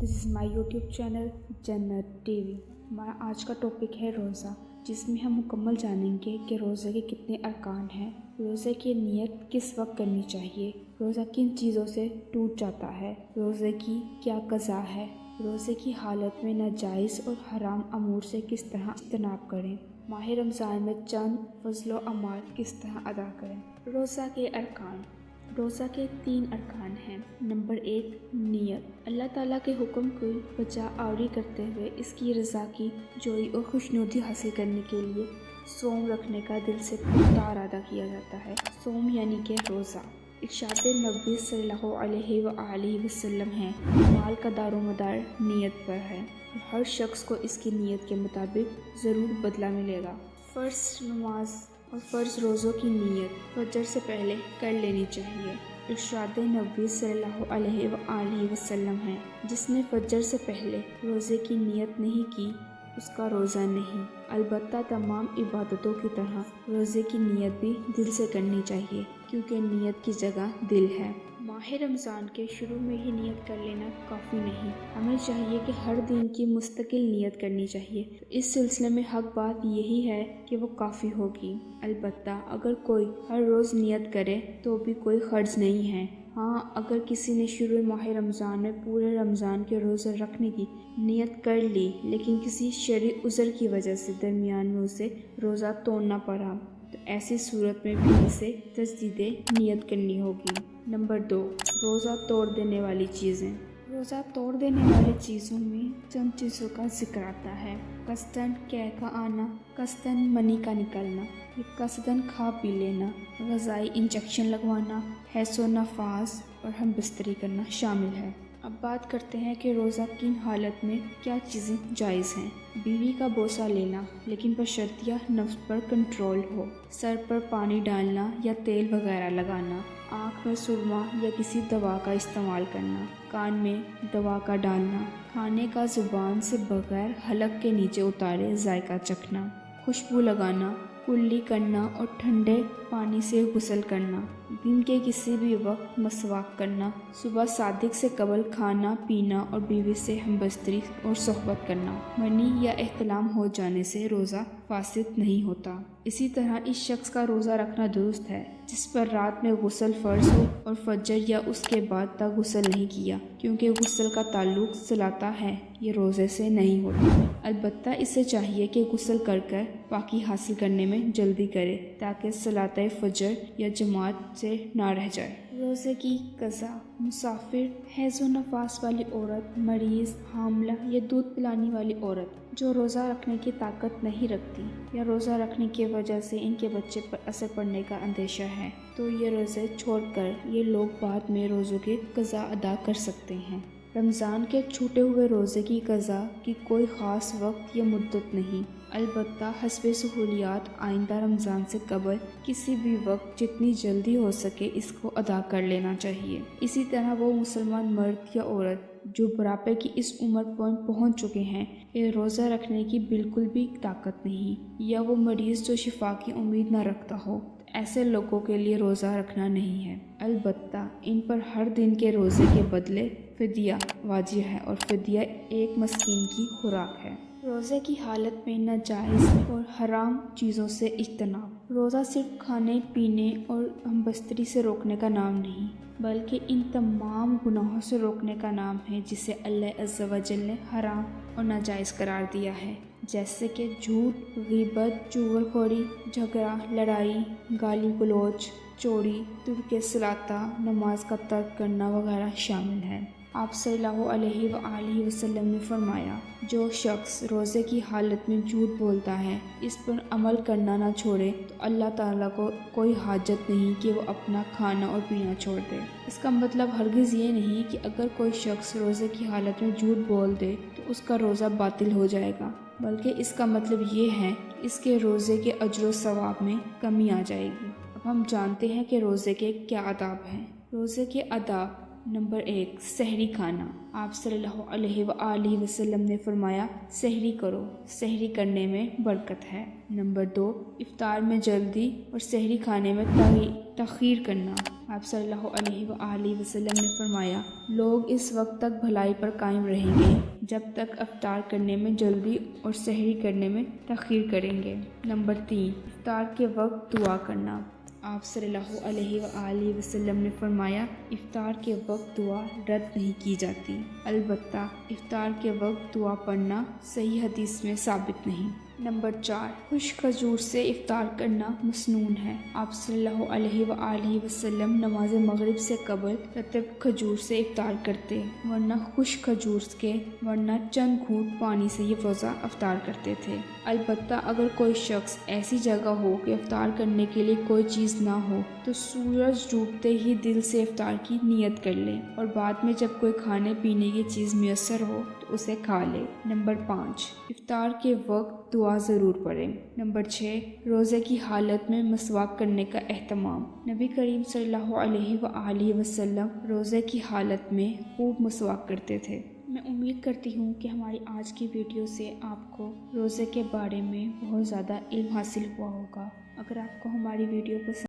This is my YouTube channel जन्नत TV. हमारा आज का टॉपिक है रोज़ा, जिसमें हम मुकम्मल जानेंगे कि रोज़े के कितने अरकान हैं, रोज़े की नियत किस वक्त करनी चाहिए, रोज़ा किन चीज़ों से टूट जाता है, रोज़े की क्या क़ज़ा है, रोज़े की हालत में नाजायज़ और हराम अमूर से किस तरह इज्तनाब करें, माह रमज़ान में चंद फ़ज़ल व अमाल किस तरह अदा करें। रोज़ा के अरकान। रोज़ा के 3 अरकान हैं। नंबर 1 नियत। अल्लाह ताला के हुक्म को बजा आवरी करते हुए इसकी रज़ा की जोई और खुशनुदी हासिल करने के लिए सोम रखने का दिल से पुख्ता इरादा किया जाता है। सोम यानी कि रोज़ा। इरशाद नबी सल्लल्लाहु अलैहि वसल्लम है, माल का दारोमदार नियत पर है और हर शख्स को इसकी नियत के मुताबिक ज़रूर बदला मिलेगा। फ़र्ज़ नमाज और फ़र्ज़ रोज़ों की नियत फजर से पहले कर लेनी चाहिए। इरशाद नबी सल्लल्लाहु अलैहि वसल्लम है, जिसने फजर से पहले रोज़े की नियत नहीं की उसका रोज़ा नहीं। अलबत्ता तमाम इबादतों की तरह रोज़े की नियत भी दिल से करनी चाहिए, क्योंकि नियत की जगह दिल है। माह रमज़ान के शुरू में ही नियत कर लेना काफ़ी नहीं, हमें चाहिए कि हर दिन की मुस्तकिल नियत करनी चाहिए। तो इस सिलसिले में हक बात यही है कि वो काफ़ी होगी। अलबत्ता अगर कोई हर रोज़ नियत करे तो भी कोई हर्ज नहीं है। हाँ, अगर किसी ने शुरू माह रमज़ान में पूरे रमज़ान के रोज़े रखने की नियत कर ली, लेकिन किसी शरई उज़र की वजह से दरमियान में उसे रोज़ा तोड़ना पड़ा, तो ऐसी सूरत में भी इसे तजदीद नियत करनी होगी। नंबर 2 रोज़ा तोड़ देने वाली चीज़ें। रोज़ा तोड़ देने वाली चीज़ों में चंद चीज़ों का जिक्र आता है। कसदन कै का आना, कसदन मनी का निकलना, कसदन खा पी लेना, ग़ज़ाई इंजेक्शन लगवाना, हैसो नफास और हम बिस्तरी करना शामिल है। अब बात करते हैं कि रोज़ा किन हालत में क्या चीज़ें जायज़ हैं। बीवी का बोसा लेना, लेकिन बशर्तिया नफ्स पर कंट्रोल हो। सर पर पानी डालना या तेल वगैरह लगाना। आँख में सुरमा या किसी दवा का इस्तेमाल करना। कान में दवा का डालना। खाने का ज़ुबान से बग़ैर हलक के नीचे उतारे जायका चखना। खुशबू लगाना, कुल्ली करना और ठंडे पानी से गुस्ल करना। दिन के किसी भी वक्त मसवाक करना। सुबह सादिक से कबल खाना पीना और बीवी से हमबस्तरी और सोहबत करना। मनी या एहतलाम हो जाने से रोज़ा फासिद नहीं होता। इसी तरह इस शख्स का रोज़ा रखना दुरुस्त है जिस पर रात में गुस्ल फ़र्ज हो और फजर या उसके बाद तक गुस्ल नहीं किया, क्योंकि गुस्ल का ताल्लुक सलाता है, ये रोज़े से नहीं होता। अलबत्ता इसे चाहिए कि गुस्ल कर पाकी हासिल करने में जल्दी करे, ताकि सलाते फजर या जमात से ना रह जाए। रोज़े की क़ज़ा। मुसाफिर, हैज़ो नफास वाली औरत, मरीज़, हामला या दूध पिलाने वाली औरत जो रोज़ा रखने की ताकत नहीं रखती या रोज़ा रखने की वजह से इनके बच्चे पर असर पड़ने का अंदेशा है, तो ये रोज़े छोड़कर ये लोग बाद में रोज़ों की क़ज़ा अदा कर सकते हैं। रमज़ान के छूटे हुए रोज़े की क़ज़ा की कोई ख़ास वक्त या मुद्दत नहीं, अलबत्ता हस्बे सहूलियात आइंदा रमज़ान से कबल किसी भी वक्त जितनी जल्दी हो सके इसको अदा कर लेना चाहिए। इसी तरह वो मुसलमान मर्द या औरत जो बुढ़ापे की इस उम्र पर पहुंच चुके हैं कि रोज़ा रखने की बिल्कुल भी ताकत नहीं, या वो मरीज़ जो शिफा की उम्मीद न रखता हो, ऐसे लोगों के लिए रोज़ा रखना नहीं है। अलबत्ता इन पर हर दिन के रोज़े के बदले फ़िदिया वाजिब है और फ़िदिया एक मस्कीन की खुराक है। रोज़े की हालत में नाजायज़ और हराम चीज़ों से इज्तनाब। रोज़ा सिर्फ खाने पीने और हमबस्तरी से रोकने का नाम नहीं, बल्कि इन तमाम गुनाहों से रोकने का नाम है जिसे अल्लाह अज़्ज़ा व जल ने हराम और नाजायज़ करार दिया है, जैसे कि झूठ, ग़ीबत, चुगलखोरी, झगड़ा, लड़ाई, गाली गलौज, चोरी, तुर्क सलाता, नमाज का तर्क करना वगैरह शामिल है। आप सल्लल्लाहु अलैहि वसल्लम ने फरमाया, जो शख्स रोज़े की हालत में झूठ बोलता है, इस पर अमल करना ना छोड़े तो अल्लाह ताला को कोई हाजत नहीं कि वो अपना खाना और पीना छोड़ दे। इसका मतलब हरगिज़ ये नहीं कि अगर कोई शख्स रोज़े की हालत में झूठ बोल दे तो उसका रोज़ा बातिल हो जाएगा, बल्कि इसका मतलब ये है इसके रोज़े के अजर सवाब में कमी आ जाएगी। अब हम जानते हैं कि रोज़े के क्या आदाब हैं। रोज़े के आदाब نمبر 1 سحری کھانا۔ آپ صلی اللہ علیہ وآلہ وسلم نے فرمایا سحری کرو، سحری کرنے میں برکت ہے۔ نمبر 2 افطار میں جلدی اور سحری کھانے میں تاخیر کرنا۔ آپ صلی اللہ علیہ وآلہ وسلم نے فرمایا لوگ اس وقت تک بھلائی پر قائم رہیں گے جب تک افطار کرنے میں جلدی اور سحری کرنے میں تاخیر کریں گے۔ نمبر 3 افطار کے وقت دعا کرنا۔ آپ صلی اللہ علیہ وآلہ وسلم نے فرمایا افطار کے وقت دعا رد نہیں کی جاتی، البتہ افطار کے وقت دعا پڑھنا صحیح حدیث میں ثابت نہیں۔ نمبر 4 خشک کھجور سے افطار کرنا مسنون ہے۔ آپ صلی اللہ علیہ وآلہ وسلم نماز مغرب سے قبل رطب کھجور سے افطار کرتے، ورنہ خشک کھجور کے ورنہ چند گھونٹ پانی سے یہ روزہ افطار کرتے تھے۔ البتہ اگر کوئی شخص ایسی جگہ ہو کہ افطار کرنے کے لیے کوئی چیز نہ ہو تو سورج ڈوبتے ہی دل سے افطار کی نیت کر لے اور بعد میں جب کوئی کھانے پینے کی چیز میسر ہو تو اسے کھا لے۔ نمبر 5 افطار کے وقت دعا ضرور پڑھیں۔ نمبر 6 روزے کی حالت میں مسواک کرنے کا اہتمام۔ نبی کریم صلی اللہ علیہ وآلہ وسلم روزے کی حالت میں خوب مسواک کرتے تھے۔ میں امید کرتی ہوں کہ ہماری آج کی ویڈیو سے آپ کو روزے کے بارے میں بہت زیادہ علم حاصل ہوا ہوگا۔ اگر آپ کو ہماری ویڈیو پسند